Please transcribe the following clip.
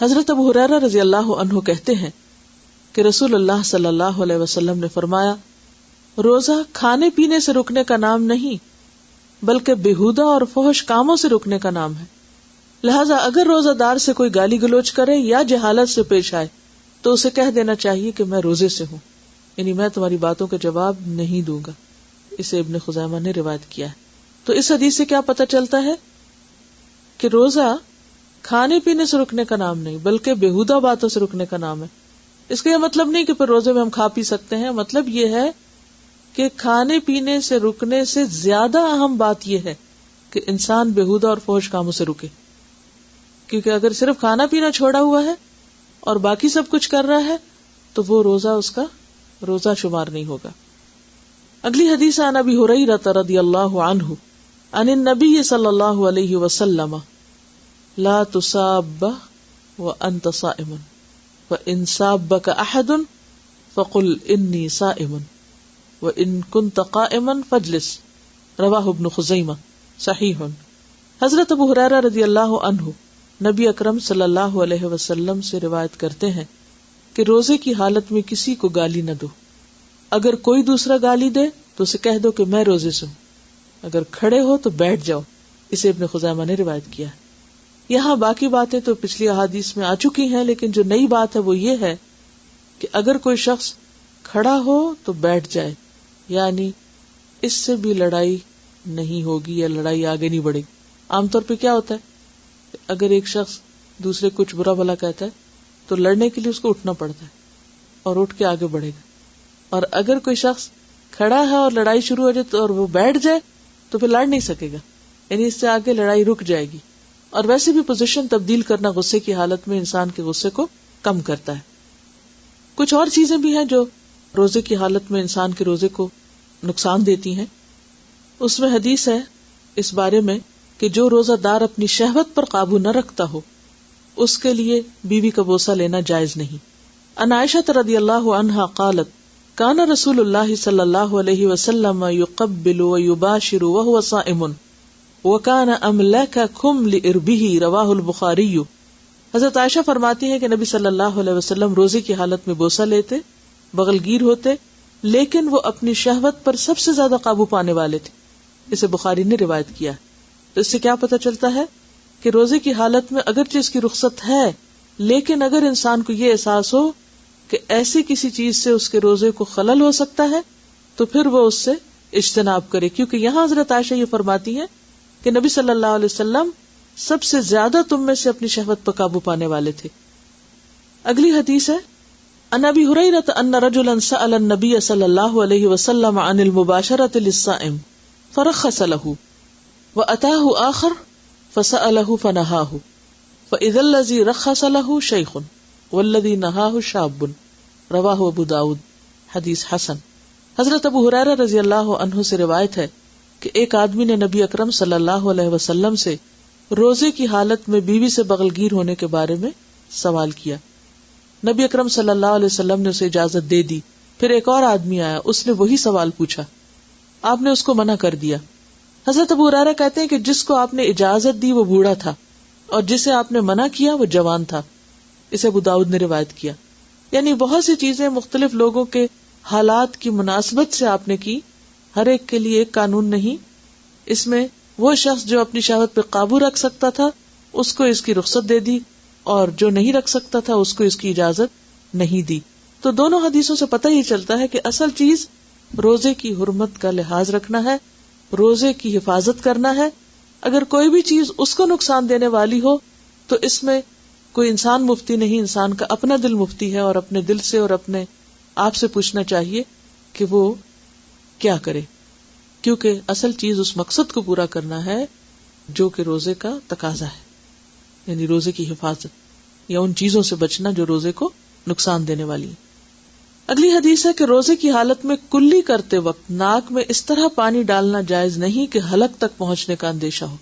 حضرت ابو ہریرہ رضی اللہ عنہ کہتے ہیں کہ رسول اللہ صلی اللہ علیہ وسلم نے فرمایا، روزہ کھانے پینے سے رکنے کا نام نہیں بلکہ بےہودہ اور فحش کاموں سے رکنے کا نام ہے، لہذا اگر روزہ دار سے کوئی گالی گلوچ کرے یا جہالت سے پیش آئے تو اسے کہہ دینا چاہیے کہ میں روزے سے ہوں، یعنی میں تمہاری باتوں کا جواب نہیں دوں گا۔ اسے ابن خزیمہ نے روایت کیا ہے۔ تو اس حدیث سے کیا پتہ چلتا ہے کہ روزہ کھانے پینے سے رکنے کا نام نہیں بلکہ بےہودہ باتوں سے رکنے کا نام ہے۔ اس کا یہ مطلب نہیں کہ پھر روزے میں ہم کھا پی سکتے ہیں، مطلب یہ ہے کہ کھانے پینے سے رکنے سے زیادہ اہم بات یہ ہے کہ انسان بےہودہ اور فحش کاموں سے رکے، کیونکہ اگر صرف کھانا پینا چھوڑا ہوا ہے اور باقی سب کچھ کر رہا ہے تو وہ روزہ اس کا روزہ شمار نہیں ہوگا۔ اگلی حدیث عن ابی ہریرہ رضی اللہ عنہ عن النبی صلی اللہ علیہ وسلم لا تصاب وانت صائم وان صابك احد فقل انی صائم وان كنت قائما فاجلس، رواہ ابن خزیمہ، صحیح۔ حضرت ابو ہریرہ رضی اللہ عنہ نبی اکرم صلی اللہ علیہ وسلم سے روایت کرتے ہیں کہ روزے کی حالت میں کسی کو گالی نہ دو، اگر کوئی دوسرا گالی دے تو اسے کہہ دو کہ میں روزے سے ہوں، اگر کھڑے ہو تو بیٹھ جاؤ، اسے ابن خزیمہ نے روایت کیا ہے۔ یہاں باقی باتیں تو پچھلی احادیث میں آ چکی ہیں، لیکن جو نئی بات ہے وہ یہ ہے کہ اگر کوئی شخص کھڑا ہو تو بیٹھ جائے، یعنی اس سے بھی لڑائی نہیں ہوگی یا لڑائی آگے نہیں بڑھے گی۔ عام طور پہ کیا ہوتا ہے، اگر ایک شخص دوسرے کچھ برا بھلا کہتا ہے تو لڑنے کے لیے اس کو اٹھنا پڑتا ہے اور اٹھ کے آگے بڑھے گا، اور اگر کوئی شخص کھڑا ہے اور لڑائی شروع ہو جائے تو اور وہ بیٹھ جائے تو پھر لڑ نہیں سکے گا، یعنی اس سے آگے لڑائی رک جائے گی۔ اور ویسے بھی پوزیشن تبدیل کرنا غصے کی حالت میں انسان کے غصے کو کم کرتا ہے۔ کچھ اور چیزیں بھی ہیں جو روزے کی حالت میں انسان کے روزے کو نقصان دیتی ہیں۔ اس میں حدیث ہے اس بارے میں کہ جو روزہ دار اپنی شہوت پر قابو نہ رکھتا ہو اس کے لیے بیوی کا بوسہ لینا جائز نہیں۔ عن عائشہ رضی اللہ عنہا قالت کان رسول اللہ صلی اللہ علیہ وسلم یقبل ویباشر وهو صائم وکان املککم لاربہ، رواہ البخاری۔ حضرت عائشہ فرماتی ہے کہ نبی صلی اللہ علیہ وسلم روزے کی حالت میں بوسہ لیتے، بغل گیر ہوتے، لیکن وہ اپنی شہوت پر سب سے زیادہ قابو پانے والے تھے۔ اسے بخاری نے روایت کیا۔ تو اس سے کیا پتہ چلتا ہے کہ روزے کی حالت میں اگرچہ اس کی رخصت ہے، لیکن اگر انسان کو یہ احساس ہو کہ ایسی کسی چیز سے اس کے روزے کو خلل ہو سکتا ہے تو پھر وہ اس سے اجتناب کرے، کیونکہ یہاں حضرت عائشہ یہ فرماتی ہیں کہ نبی صلی اللہ علیہ وسلم سب سے زیادہ تم میں سے اپنی شہوت پر قابو پانے والے تھے۔ اگلی حدیث ہے عن ابی ہریرہ ان رجلا سأل النبی صلی اللہ علیہ وسلم عن المباشرۃ للصائم فرخص له واتاه آخر فسأله فنهاه فاذا الذي رخص له شيخ والذي نهاه شاب، رواہ ابو داؤد، حدیث حسن۔ حضرت ابو ہریرہ رضی اللہ عنہ سے روایت ہے کہ ایک آدمی نے نبی اکرم صلی اللہ علیہ وسلم سے روزے کی حالت میں بیوی سے بغل گیر ہونے کے بارے میں سوال کیا۔ نبی اکرم صلی اللہ علیہ وسلم نے اسے اجازت دے دی۔ پھر ایک اور آدمی آیا، اس نے وہی سوال پوچھا، آپ نے اس کو منع کر دیا۔ حضرت ابو ہریرہ کہتے ہیں کہ جس کو آپ نے اجازت دی وہ بوڑھا تھا اور جسے آپ نے منع کیا وہ جوان تھا۔ اسے ابو داؤد نے روایت کیا۔ یعنی بہت سی چیزیں مختلف لوگوں کے حالات کی مناسبت سے آپ نے کی، ہر ایک کے لیے ایک قانون نہیں۔ اس میں وہ شخص جو اپنی شہوت پہ قابو رکھ سکتا تھا اس کو اس کی رخصت دے دی، اور جو نہیں رکھ سکتا تھا اس کو اس کی اجازت نہیں دی۔ تو دونوں حدیثوں سے پتہ ہی چلتا ہے کہ اصل چیز روزے کی حرمت کا لحاظ رکھنا ہے، روزے کی حفاظت کرنا ہے۔ اگر کوئی بھی چیز اس کو نقصان دینے والی ہو تو اس میں کوئی انسان مفتی نہیں، انسان کا اپنا دل مفتی ہے، اور اپنے دل سے اور اپنے آپ سے پوچھنا چاہیے کہ وہ کیا کرے، کیونکہ اصل چیز اس مقصد کو پورا کرنا ہے جو کہ روزے کا تقاضا ہے، یعنی روزے کی حفاظت یا ان چیزوں سے بچنا جو روزے کو نقصان دینے والی ہیں۔ اگلی حدیث ہے کہ روزے کی حالت میں کلی کرتے وقت ناک میں اس طرح پانی ڈالنا جائز نہیں کہ حلق تک پہنچنے کا اندیشہ ہو،